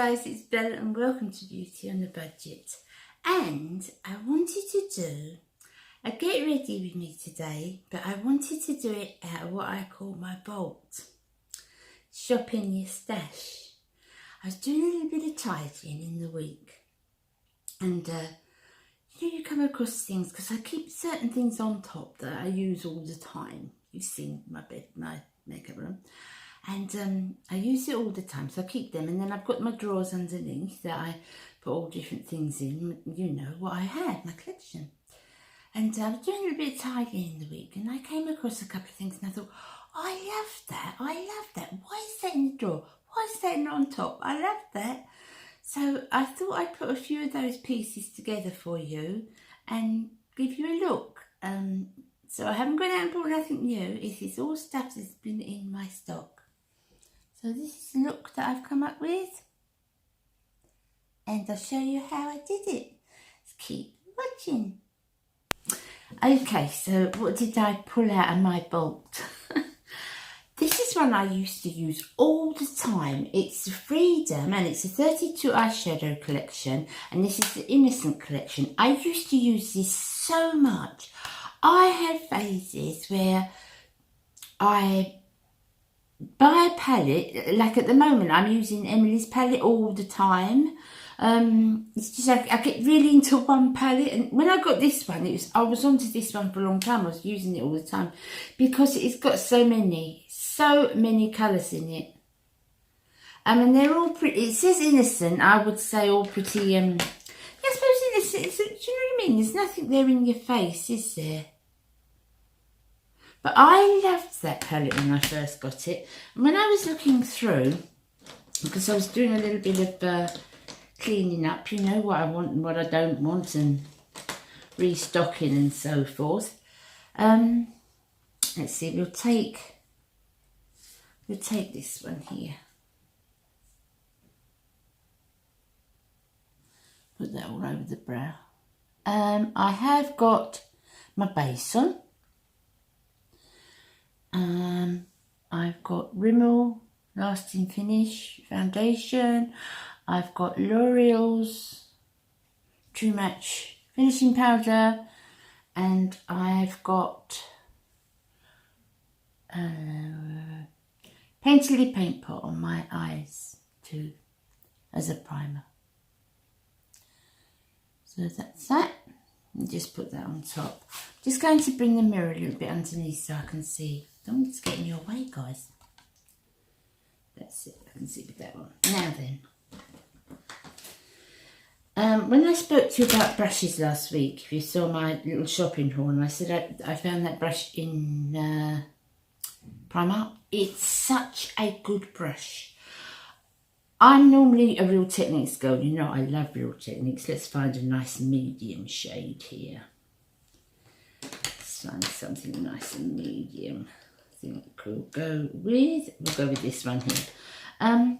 guys, it's Bella and welcome to Beauty on a Budget. And I wanted to do a get ready with me today, but I wanted to do it out of what I call my vault. Shopping your stash. I was doing a little bit of tidying in the week. And you come across things, because I keep certain things on top that I use all the time. You've seen my makeup room. And I use it all the time, so I keep them. And then I've got my drawers underneath that I put all different things in. You know what I had, my collection. And I was doing a little bit of tidying in the week, and I came across a couple of things, and I thought, I love that, I love that. Why is that in the drawer? Why is that on top? I love that. So I thought I'd put a few of those pieces together for you and give you a look. So I haven't gone out and bought nothing new. It is all stuff that's been in my stock. So this is the look that I've come up with, and I'll show you how I did it. Let's keep watching. Okay, so what did I pull out of my vault? This is one I used to use all the time. It's the Freedom, and it's a 32 eyeshadow collection, and this is the Innocent collection. I used to use this so much. I had phases where I buy a palette, like at the moment I'm using Emily's palette all the time. It's just like I get really into one palette, and when I got this one, I was onto this one for a long time. I was using it all the time because it's got so many colours in it. And they're all pretty. It says Innocent, I would say all pretty. I suppose innocent. Do you know what I mean? There's nothing there in your face, is there? But I loved that palette when I first got it. And when I was looking through, because I was doing a little bit of cleaning up, you know, what I want and what I don't want, and restocking and so forth. Let's see, we'll take this one here. Put that all over the brow. I have got my base on. I've got Rimmel Lasting Finish Foundation. I've got L'Oreal's True Match Finishing Powder. And I've got Painterly Paint Pot on my eyes too, as a primer. So that's that. And just put that on top. Just going to bring the mirror a little bit underneath so I can see. Don't want it to get in your way, guys. That's it. I can see with that one. Now then. When I spoke to you about brushes last week, if you saw my little shopping haul, and I said I found that brush in Primark. It's such a good brush. I'm normally a Real Techniques girl. You know I love Real Techniques. Let's find a nice medium shade here. Let's find something nice and medium. I think we'll go with this one here.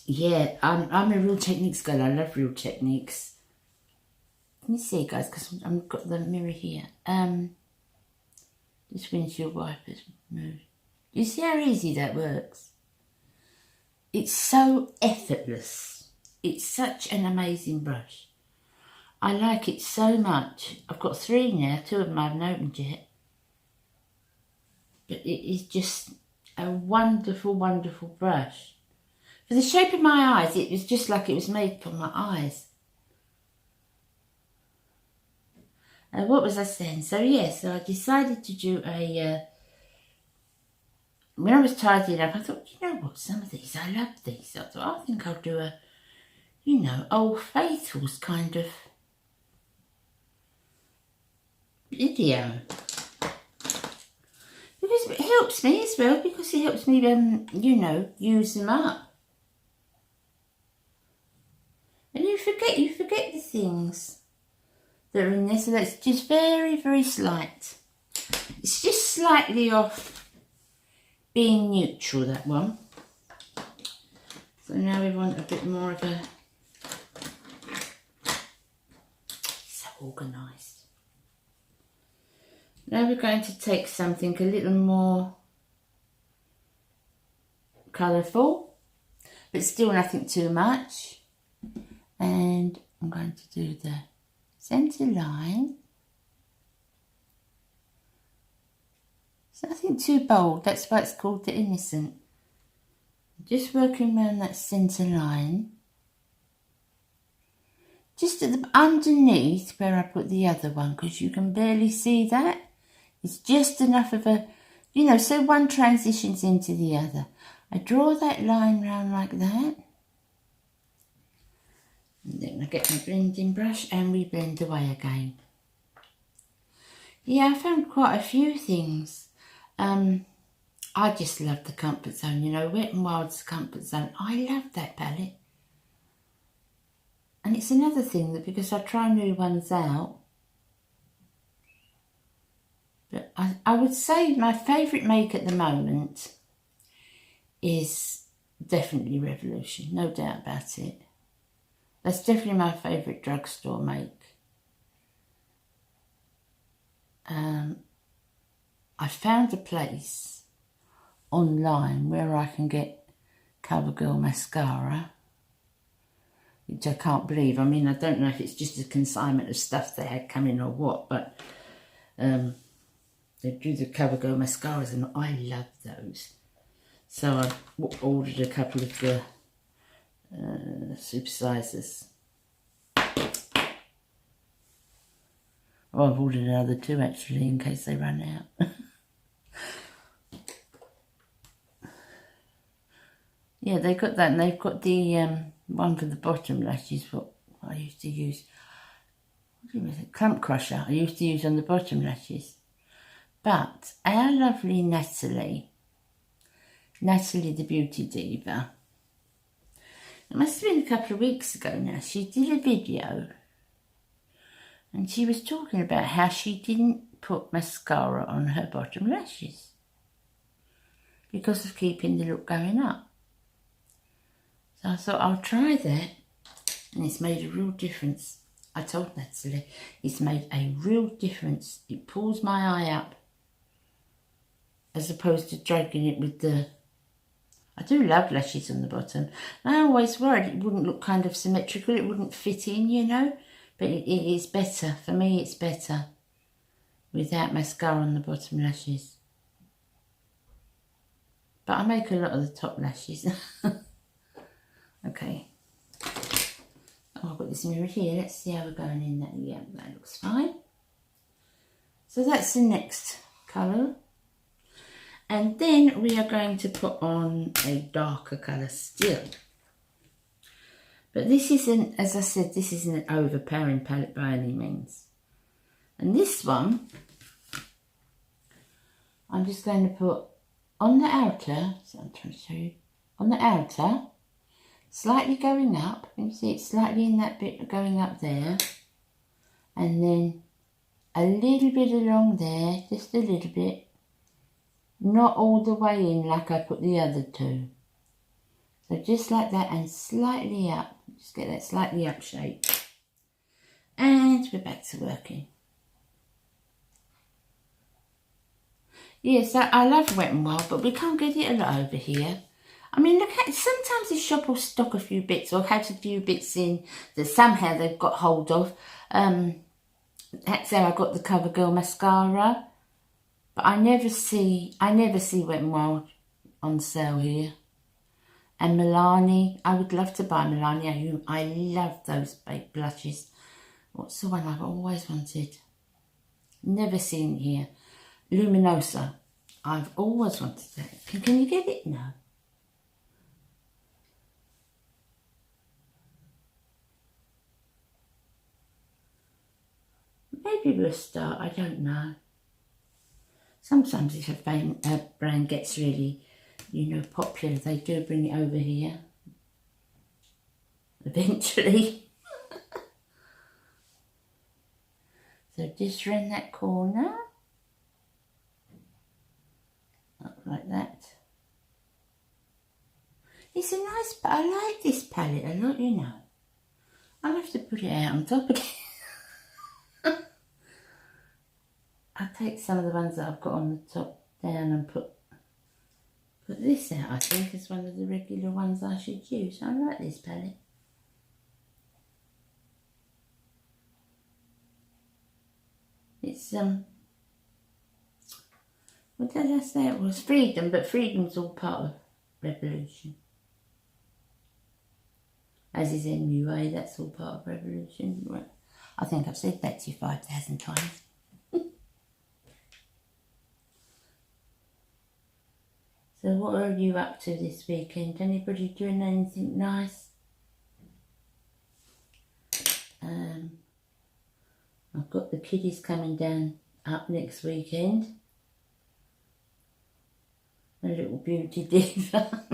Yeah, I'm a Real Techniques girl. I love Real Techniques. Can you see, guys? Because I've got the mirror here. This windshield wipers move. You see how easy that works? It's so effortless. It's such an amazing brush. I like it so much. I've got 3 now. 2 of them I haven't opened yet. But it is just a wonderful, wonderful brush. For the shape of my eyes, it was just like it was made for my eyes. What was I saying? So yeah, so I decided to do a... when I was tidying up, I thought, you know what, some of these, I love these. I thought, I think I'll do a, you know, Old Faithfuls kind of video. Because it helps me as well, because it helps me, you know, use them up. And you forget the things that are in there, so that's just very, very slight. It's just slightly off being neutral, that one. So now we want a bit more of a... So organised. Now we're going to take something a little more colourful. but still nothing too much. And I'm going to do the centre line. It's nothing too bold, that's why it's called the Innocent. Just working around that centre line. Just at the underneath where I put the other one, because you can barely see that. It's just enough of a, you know, so one transitions into the other. I draw that line round like that. And then I get my blending brush and we blend away again. Yeah, I found quite a few things. I just love the Comfort Zone, you know, Wet n Wild's Comfort Zone. I love that palette. And it's another thing that because I try new ones out, but I would say my favourite make at the moment is definitely Revolution, no doubt about it. That's definitely my favourite drugstore make. I found a place online where I can get CoverGirl mascara, which I can't believe. I mean, I don't know if it's just a consignment of stuff they had coming or what, but they do the CoverGirl mascaras and I love those. So I ordered a couple of the supersizers. Oh, I've ordered another 2 actually in case they run out. Yeah, they got that, and they've got the one for the bottom lashes, what I used to use. What was it? Clump Crusher, I used to use on the bottom lashes. But our lovely Natalie the Beauty Diva, it must have been a couple of weeks ago now, she did a video and she was talking about how she didn't put mascara on her bottom lashes because of keeping the look going up. So I thought I'll try that, and it's made a real difference. I told Natalie, it's made a real difference. It pulls my eye up as opposed to dragging it with the... I do love lashes on the bottom. I always worried it wouldn't look kind of symmetrical, it wouldn't fit in, you know. But it is better, for me it's better without mascara on the bottom lashes. But I make a lot of the top lashes. Okay. Oh, I've got this mirror here. Let's see how we're going in that. Yeah, that looks fine. So that's the next colour. And then we are going to put on a darker colour still. But this isn't, as I said, this isn't an overpowering palette by any means. And this one, I'm just going to put on the outer, so I'm trying to show you, on the outer, slightly going up, you can see it's slightly in that bit going up there, and then a little bit along there, just a little bit, not all the way in like I put the other two. So just like that and slightly up, just get that slightly up shape. And we're back to working. Yes, I love Wet n Wild, but we can't get it a lot over here. I mean, look at, sometimes the shop will stock a few bits or has a few bits in that somehow they've got hold of. That's how I got the CoverGirl mascara. But I never see Wet n Wild on sale here. And Milani, I would love to buy Milani. I love those baked blushes. What's the one I've always wanted? Never seen it here. Luminosa. I've always wanted that. Can you get it? No. Maybe we'll start, I don't know. Sometimes if a brand gets really, you know, popular, they do bring it over here. Eventually. So just round that corner. Up like that. It's a nice, but I like this palette a lot, you know. I'll have to put it out on top again. I'll take some of the ones that I've got on the top down and put put this out, I think, as one of the regular ones I should use. I like this palette. It's, what did I say it was? Freedom, but freedom's all part of revolution. As is MUA, that's all part of revolution. Right. I think I've said that to you 5,000 times. So what are you up to this weekend? Anybody doing anything nice? I've got the kiddies coming down up next weekend. A little beauty diva.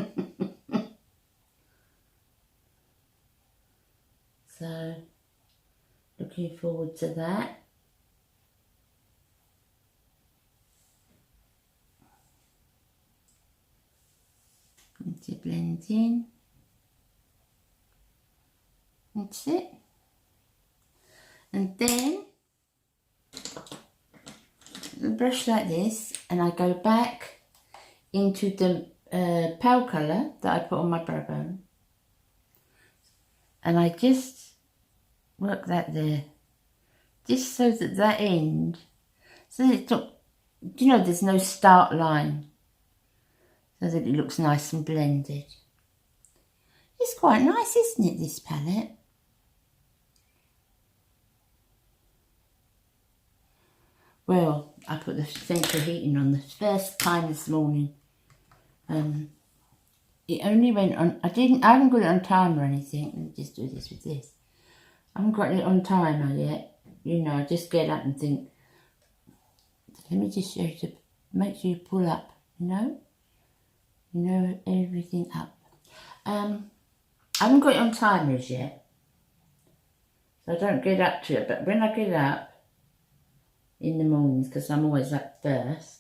So, looking forward to that. Need to blend in. That's it. And then the brush like this, and I go back into the pale colour that I put on my brow bone, and I just work that there, just so that that end, so that it's not, you know, there's no start line, so that it looks nice and blended. It's quite nice, isn't it, this palette? Well, I put the central heating on the first time this morning. It only went on, I haven't got it on timer or anything. Let me just do this with this. I haven't got it on timer yet. You know, I just get up and think, let me just show you to make sure you pull up, you know everything up. I haven't got it on timers yet, so I don't get up to it, but when I get up in the mornings, because I'm always up first,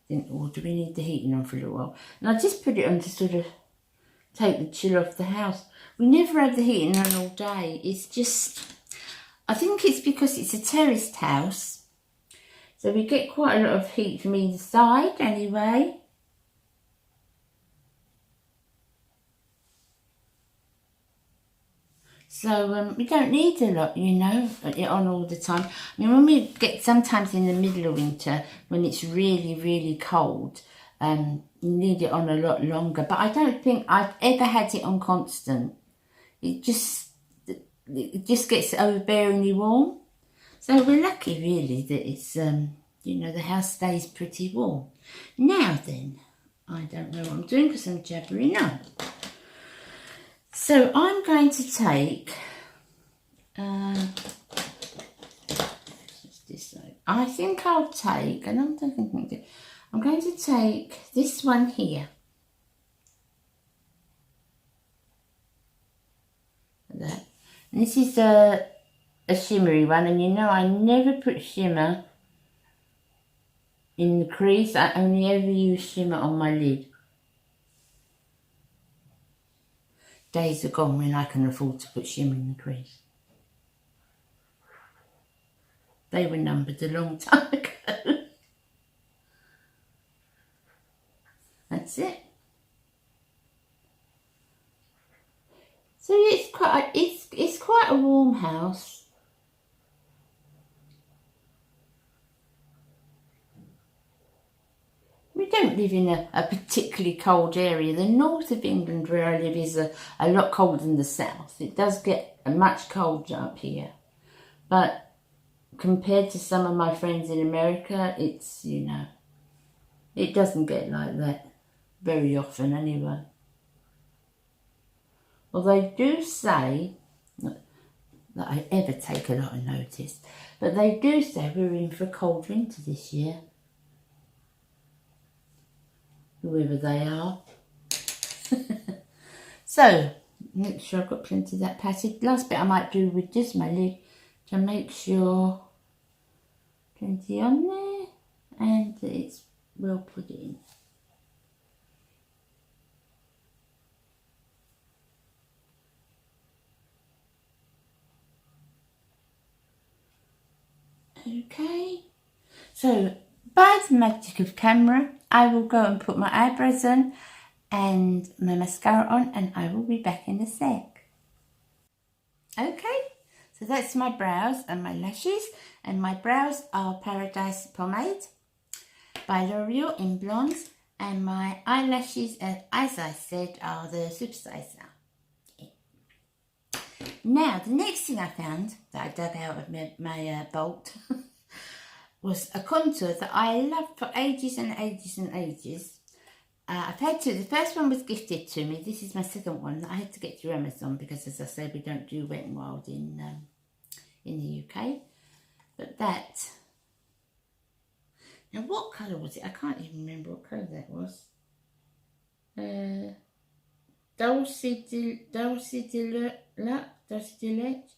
think, oh, do we need the heating on for a little while? And I just put it on to sort of take the chill off the house. We never have the heating on all day. It's just, I think it's because it's a terraced house, so we get quite a lot of heat from either side anyway. So we don't need a lot, you know, it on all the time. I mean, when we get sometimes in the middle of winter, when it's really, really cold, you need it on a lot longer. But I don't think I've ever had it on constant. It just gets overbearingly warm. So we're lucky, really, that it's, you know, the house stays pretty warm. Now then, I don't know what I'm doing because I'm jabbering on. So I'm going to take, I think I'll take, and I'm going to take this one here. That. And this is a shimmery one, and you know I never put shimmer in the crease. I only ever use shimmer on my lid. Days are gone when I can afford to put shimmer in the crease. They were numbered a long time ago. That's it. So it's quite a warm house. We don't live in a particularly cold area. The north of England where I live is a lot colder than the south. It does get much colder up here. But compared to some of my friends in America, it's, you know, it doesn't get like that very often anyway. Well, they do say, not that I ever take a lot of notice, but they do say we're in for a cold winter this year. Whoever they are. So, make sure I've got plenty of that patted. Last bit I might do with just my lid to make sure plenty on there and it's well put in. Okay, so by the magic of camera, I will go and put my eyebrows on and my mascara on, and I will be back in a sec. Okay, so that's my brows and my lashes, and my brows are Paradise Pomade by L'Oreal in blonde, and my eyelashes, as I said, are the Supersizer. Now, the next thing I found that I dug out of my bolt was a contour that I loved for ages and ages and ages. I've had two. The first one was gifted to me. This is my second one. I had to get through Amazon because, as I said, we don't do Wet n Wild in the UK. But that... Now, what colour was it? I can't even remember what colour that was. Dulce de Leche.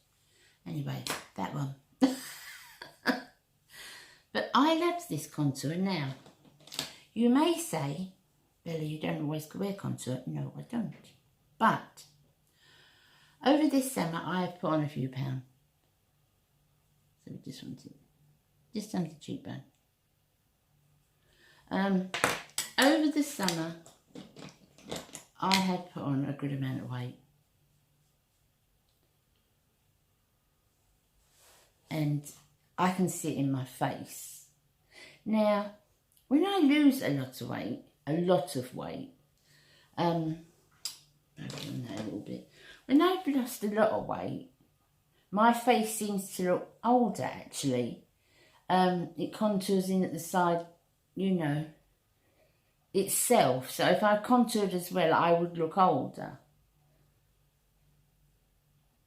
Anyway, that one. But I love this contour. Now, you may say, Bella, you don't always wear contour. No, I don't. But over this summer, I have put on a few pounds. So we just want to, just under the cheekbone. Over the summer, I had put on a good amount of weight. And I can see it in my face. Now, when I lose a lot of weight, a little bit. When I've lost a lot of weight, my face seems to look older actually. It contours in at the side, you know, itself. So if I contoured as well, I would look older.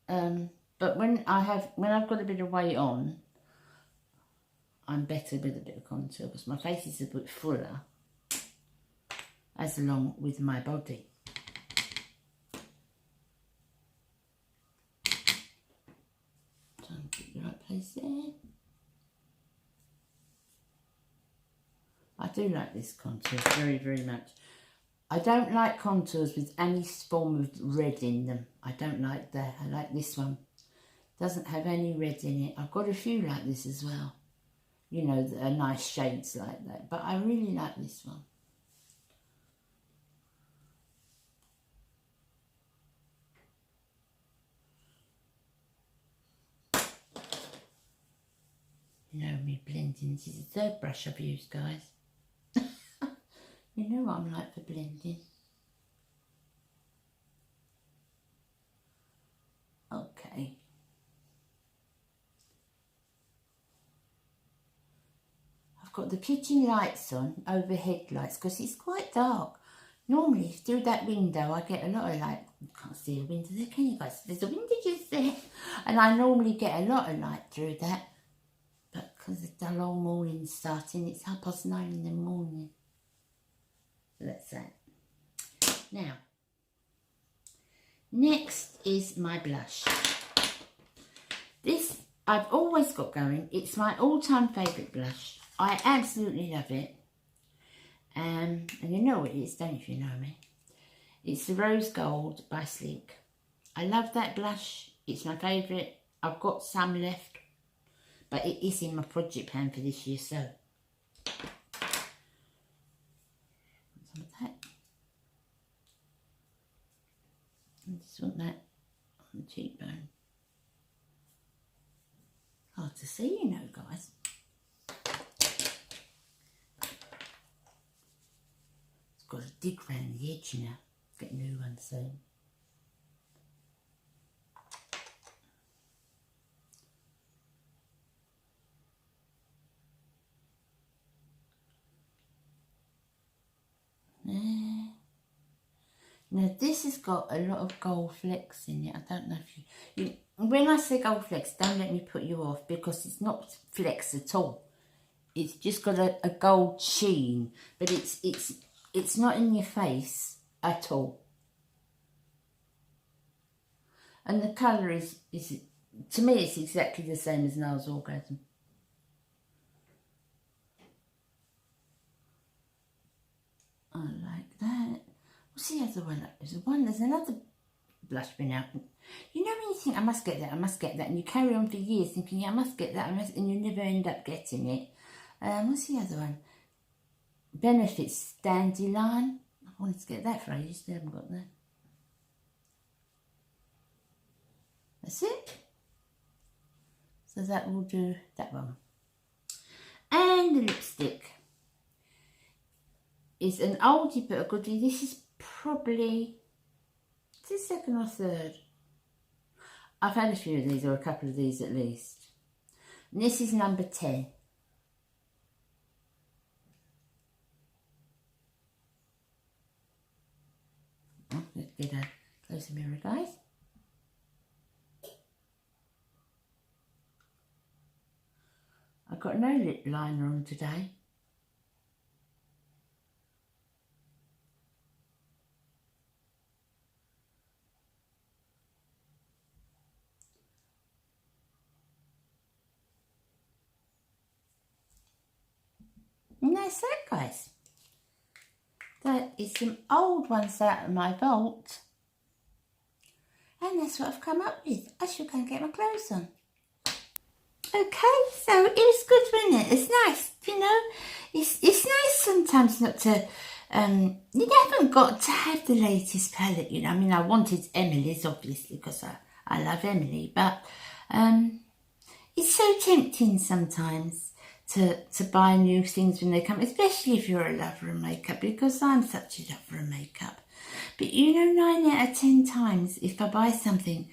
But when I've got a bit of weight on, I'm better with a bit of contour because my face is a bit fuller, as along with my body. Try and get the right place there. I do like this contour very, very much. I don't like contours with any form of red in them. I don't like that. I like this one. Doesn't have any red in it. I've got a few like this as well. You know, that are nice shades like that. But I really like this one. You know me blending. This is the third brush I've used, guys. You know what I'm like for blending. Okay. I've got the kitchen lights on, overhead lights, because it's quite dark. Normally, through that window, I get a lot of light. You can't see a window there, can you guys? There's a window just there. And I normally get a lot of light through that. But because the long morning's starting, it's 9:30 in the morning. So that's that. Now, next is my blush. This I've always got going. It's my all-time favourite blush. I absolutely love it. And you know what it is, don't you, if you know me? It's the Rose Gold by Sleek. I love that blush. It's my favourite. I've got some left, but it is in my project pan for this year, so. Some of that. I just want that on the cheekbone. Hard to see, you know, guys. It's got to dig round the edge now. Get a new one soon. Now this has got a lot of gold flecks in it. I don't know if you when I say gold flecks, don't let me put you off, because it's not flecks at all. It's just got a gold sheen, but it's not in your face at all. And the colour is to me, it's exactly the same as Nails Orgasm. I like that. What's the other one? There's another blush bin out. You know when you think, I must get that, and you carry on for years thinking, yeah, I must get that, and you never end up getting it. What's the other one? Benefits Dandelion. I wanted to get that for ages, still haven't got that. That's it. So that will do that one. And the lipstick is an oldie but a goodie. This is probably, is it second or third? I've had a few of these, or a couple of these at least. And this is number 10. Oh, let's get a closer mirror, guys. I've got no lip liner on today. And that's it, guys. That is some old ones out of my vault. And that's what I've come up with. I should go and get my clothes on. Okay, so it was good, wasn't it? It's nice, you know. It's nice sometimes not to, you haven't got to have the latest palette, you know. I mean, I wanted Emily's, obviously, because I love Emily. But it's so tempting sometimes to buy new things when they come, especially if you're a lover of makeup, because I'm such a lover of makeup. But you know, 9 out of 10 times, if I buy something,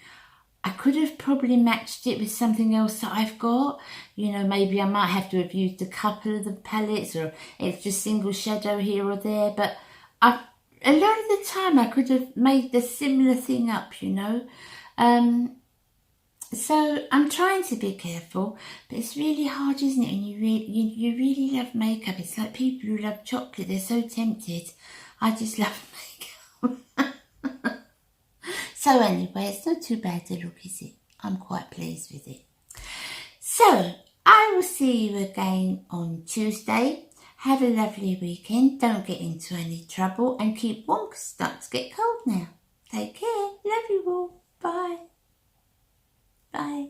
I could have probably matched it with something else that I've got. You know, maybe I might have to have used a couple of the palettes or extra single shadow here or there. But a lot of the time I could have made the similar thing up, you know. So I'm trying to be careful, but it's really hard, isn't it? And you really love makeup. It's like people who love chocolate. They're so tempted. I just love makeup. So anyway, it's not too bad to look, is it? I'm quite pleased with it. So I will see you again on Tuesday. Have a lovely weekend. Don't get into any trouble and keep warm because it's starting to get cold now. Take care. Love you all. Bye. Bye.